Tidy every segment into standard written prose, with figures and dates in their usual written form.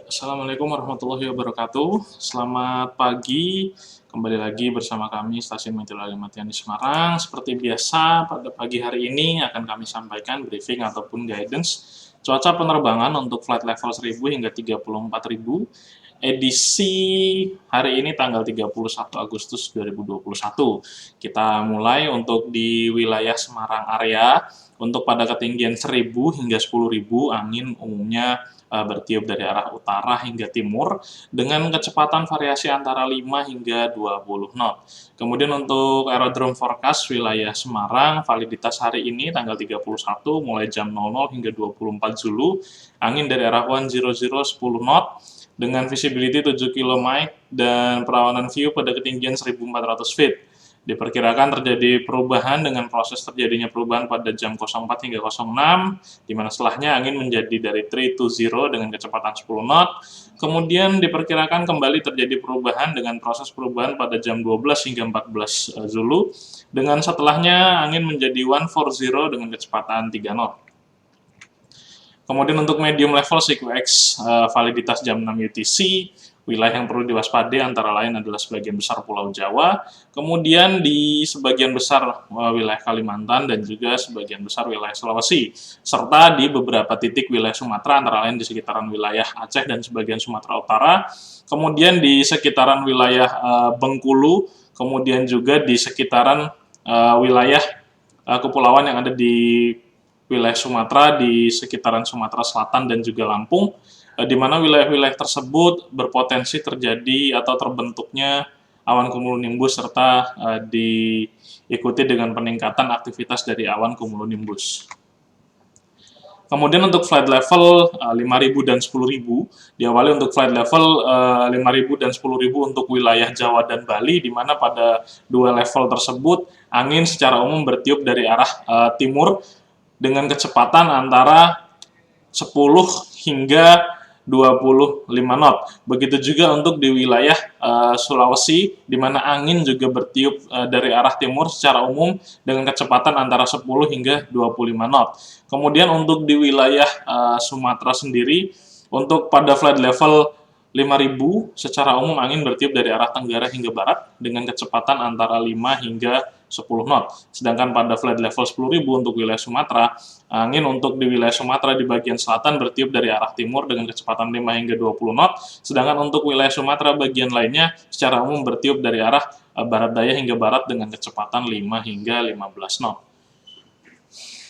Assalamualaikum warahmatullahi wabarakatuh. Selamat pagi, kembali lagi bersama kami Stasiun Meteorologi Matian di Semarang. Seperti biasa, pada pagi hari ini akan kami sampaikan briefing ataupun guidance cuaca penerbangan untuk flight level 1000 hingga 34.000 edisi hari ini tanggal 31 Agustus 2021. Kita mulai untuk di wilayah Semarang area, untuk pada ketinggian 1000 hingga 10.000 angin umumnya bertiup dari arah utara hingga timur dengan kecepatan variasi antara 5 hingga 20 knot. Kemudian untuk aerodrome forecast wilayah Semarang, validitas hari ini tanggal 31 mulai jam 00 hingga 24 Zulu, angin dari arah 10 10 knot dengan visibility 7 km dan perawanan view pada ketinggian 1400 feet. Diperkirakan terjadi perubahan dengan proses terjadinya perubahan pada jam 04 hingga 06, di mana setelahnya angin menjadi dari 3 to 0 dengan kecepatan 10 knot. Kemudian diperkirakan kembali terjadi perubahan dengan proses perubahan pada jam 12 hingga 14 Zulu, dengan setelahnya angin menjadi 140 dengan kecepatan 3 knot. Kemudian untuk medium level CQX validitas jam 6 UTC, wilayah yang perlu diwaspadai antara lain adalah sebagian besar Pulau Jawa, kemudian di sebagian besar wilayah Kalimantan dan juga sebagian besar wilayah Sulawesi, serta di beberapa titik wilayah Sumatera antara lain di sekitaran wilayah Aceh dan sebagian Sumatera Utara, kemudian di sekitaran wilayah Bengkulu, kemudian juga di sekitaran wilayah kepulauan yang ada di wilayah Sumatera, di sekitaran Sumatera Selatan dan juga Lampung, di mana wilayah-wilayah tersebut berpotensi terjadi atau terbentuknya awan cumulonimbus serta diikuti dengan peningkatan aktivitas dari awan cumulonimbus. Kemudian untuk flight level 5.000 dan 10.000, diawali untuk flight level 5.000 dan 10.000 untuk wilayah Jawa dan Bali, di mana pada dua level tersebut angin secara umum bertiup dari arah timur dengan kecepatan antara 10 hingga 25 knot. Begitu juga untuk di wilayah Sulawesi, di mana angin juga bertiup dari arah timur secara umum dengan kecepatan antara 10 hingga 25 knot. Kemudian untuk di wilayah Sumatera sendiri, untuk pada flight level 5.000, secara umum angin bertiup dari arah tenggara hingga barat dengan kecepatan antara 5 hingga 10 knot. Sedangkan pada flight level 10.000 untuk wilayah Sumatera, angin untuk di wilayah Sumatera di bagian selatan bertiup dari arah timur dengan kecepatan 5 hingga 20 knot, sedangkan untuk wilayah Sumatera bagian lainnya secara umum bertiup dari arah barat daya hingga barat dengan kecepatan 5 hingga 15 knot.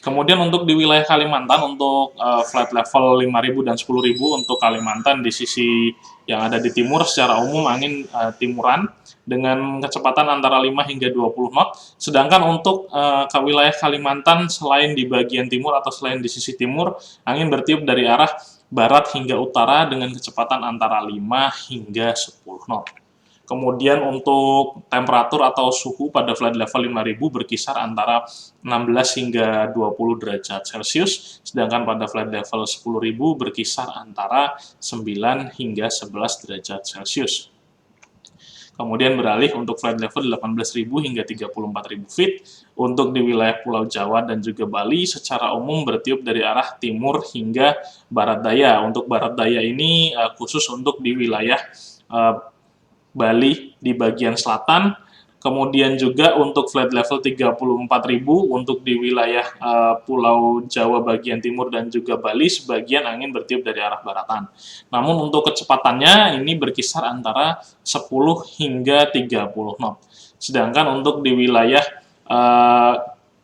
Kemudian untuk di wilayah Kalimantan, untuk flight level 5.000 dan 10.000 untuk Kalimantan di sisi yang ada di timur, secara umum angin timuran dengan kecepatan antara 5 hingga 20 knot. Sedangkan untuk ke wilayah Kalimantan, selain di bagian timur atau selain di sisi timur, angin bertiup dari arah barat hingga utara dengan kecepatan antara 5 hingga 10 knot. Kemudian untuk temperatur atau suhu pada flight level 5.000 berkisar antara 16 hingga 20 derajat Celcius, sedangkan pada flight level 10.000 berkisar antara 9 hingga 11 derajat Celcius. Kemudian beralih untuk flight level 18.000 hingga 34.000 feet untuk di wilayah Pulau Jawa dan juga Bali secara umum bertiup dari arah timur hingga barat daya. Untuk barat daya ini khusus untuk di wilayah Bali di bagian selatan, kemudian juga untuk flight level 34.000 untuk di wilayah Pulau Jawa bagian timur dan juga Bali, sebagian angin bertiup dari arah baratan. Namun untuk kecepatannya ini berkisar antara 10 hingga 30 knot. Sedangkan untuk di wilayah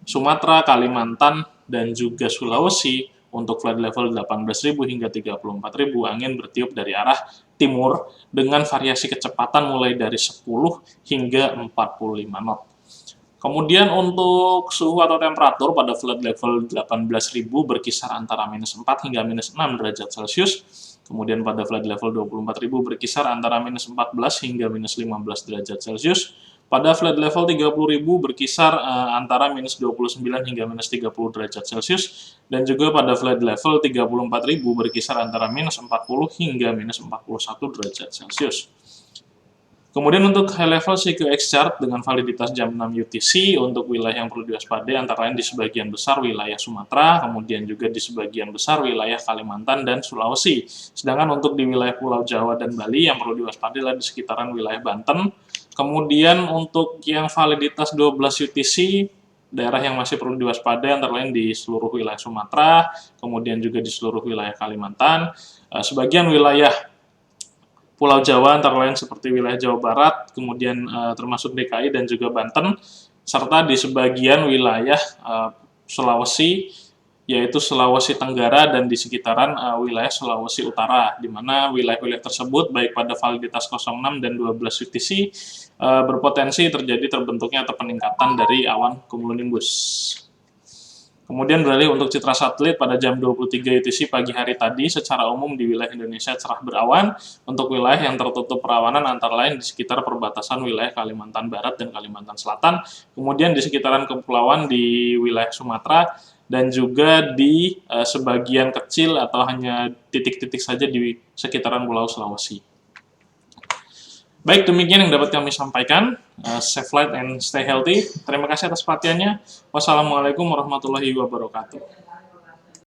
Sumatera, Kalimantan, dan juga Sulawesi, untuk flight level 18.000 hingga 34.000 angin bertiup dari arah timur dengan variasi kecepatan mulai dari 10 hingga 45 knot. Kemudian untuk suhu atau temperatur pada flight level 18.000 berkisar antara minus 4 hingga minus 6 derajat Celcius. Kemudian pada flight level 24.000 berkisar antara minus 14 hingga minus 15 derajat Celcius. Pada flight level 30.000 berkisar antara minus 29 hingga minus 30 derajat Celcius, dan juga pada flight level 34.000 berkisar antara minus 40 hingga minus 41 derajat Celcius. Kemudian untuk high level CQX chart dengan validitas jam 6 UTC untuk wilayah yang perlu diwaspadai antara lain di sebagian besar wilayah Sumatera, kemudian juga di sebagian besar wilayah Kalimantan dan Sulawesi. Sedangkan untuk di wilayah Pulau Jawa dan Bali yang perlu diwaspadai adalah di sekitaran wilayah Banten. Kemudian untuk yang validitas 12 UTC, daerah yang masih perlu diwaspadai antara lain di seluruh wilayah Sumatera, kemudian juga di seluruh wilayah Kalimantan, sebagian wilayah Pulau Jawa antara lain seperti wilayah Jawa Barat, kemudian termasuk DKI dan juga Banten, serta di sebagian wilayah Sulawesi, yaitu Sulawesi Tenggara dan di sekitaran wilayah Sulawesi Utara, di mana wilayah-wilayah tersebut baik pada validitas 06 dan 12 UTC berpotensi terjadi terbentuknya atau peningkatan dari awan cumulonimbus. Kemudian beralih untuk citra satelit pada jam 23 UTC pagi hari tadi, secara umum di wilayah Indonesia cerah berawan. Untuk wilayah yang tertutup perawanan antara lain di sekitar perbatasan wilayah Kalimantan Barat dan Kalimantan Selatan, kemudian di sekitaran kepulauan di wilayah Sumatera, dan juga di sebagian kecil atau hanya titik-titik saja di sekitaran Pulau Sulawesi. Baik, demikian yang dapat kami sampaikan. Safe flight and stay healthy. Terima kasih atas perhatiannya. Wassalamualaikum warahmatullahi wabarakatuh.